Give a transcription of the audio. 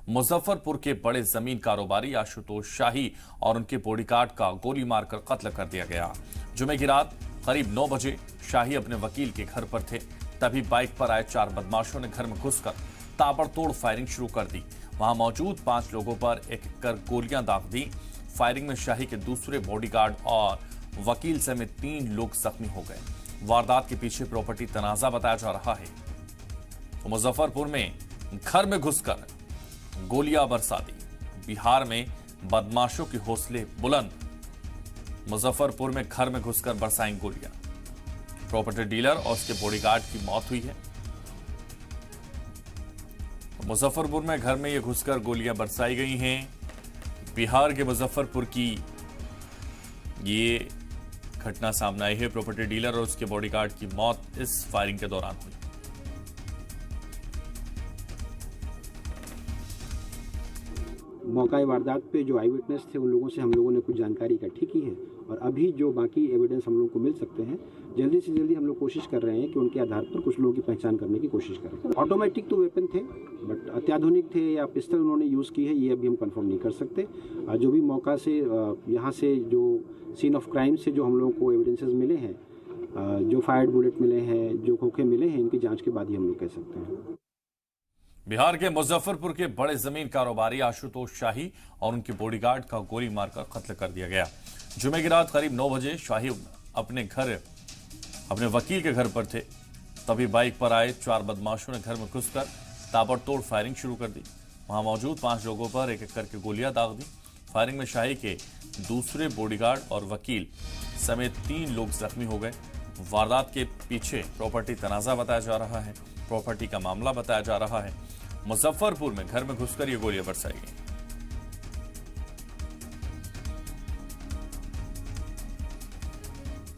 मुजफ्फरपुर के बड़े जमीन कारोबारी आशुतोष शाही और उनके बॉडीगार्ड का गोली मारकर कत्ल कर दिया गया। जुमे की रात करीब 9 बजे शाही अपने वकील के घर पर थे, तभी बाइक पर आए 4 बदमाशों ने घर में घुसकर ताबड़तोड़ फायरिंग शुरू कर दी। वहां मौजूद 5 लोगों पर एक कर गोलियां दाग दी। फायरिंग में शाही के दूसरे बॉडीगार्ड और वकील समेत 3 लोग जख्मी हो गए। वारदात के पीछे प्रॉपर्टी तनाजा बताया जा रहा है। तो मुजफ्फरपुर में घर में घुसकर गोलियां बरसा दी। बिहार में बदमाशों के हौसले बुलंद। मुजफ्फरपुर में घर में घुसकर बरसाई गोलियां। प्रॉपर्टी डीलर और उसके बॉडीगार्ड की मौत हुई है। मुजफ्फरपुर में घर में ये घुसकर गोलियां बरसाई गई हैं। बिहार के मुजफ्फरपुर की ये घटना सामने आई है। प्रॉपर्टी डीलर और उसके बॉडीगार्ड की मौत इस फायरिंग के दौरान हुई। मौका वारदात पे जो आई विटनेस थे उन लोगों से हम लोगों ने कुछ जानकारी इकट्ठी की है और अभी जो बाकी एविडेंस हम लोग को मिल सकते हैं, जल्दी से जल्दी हम लोग कोशिश कर रहे हैं कि उनके आधार पर कुछ लोगों की पहचान करने की कोशिश करें। ऑटोमेटिक तो वेपन थे, बट अत्याधुनिक थे या पिस्टल उन्होंने यूज़ की है ये अभी हम कंफर्म नहीं कर सकते। जो भी मौका से यहाँ से जो सीन ऑफ क्राइम से जो हम लोगों को एविडेंसेस मिले हैं, जो फायर्ड बुलेट मिले हैं, जो खोखे मिले हैं, इनकी जाँच के बाद ही हम लोग कह सकते हैं। बिहार के मुजफ्फरपुर के बड़े जमीन कारोबारी आशुतोष शाही और उनके बॉडीगार्ड का गोली मारकर कत्ल कर दिया गया। जुमे की रात करीब 9 बजे शाही अपने वकील के घर पर थे, तभी बाइक पर आए 4 बदमाशों ने घर में घुसकर ताबड़तोड़ फायरिंग शुरू कर दी। वहां मौजूद 5 लोगों पर एक एक करके गोलियां दाग दी। फायरिंग में शाही के दूसरे बॉडीगार्ड और वकील समेत 3 लोग जख्मी हो गए। वारदात के पीछे प्रॉपर्टी तनाजा बताया जा रहा है। प्रॉपर्टी का मामला बताया जा रहा है। मुजफ्फरपुर में घर में घुसकर ये गोलियां बरसाई गई।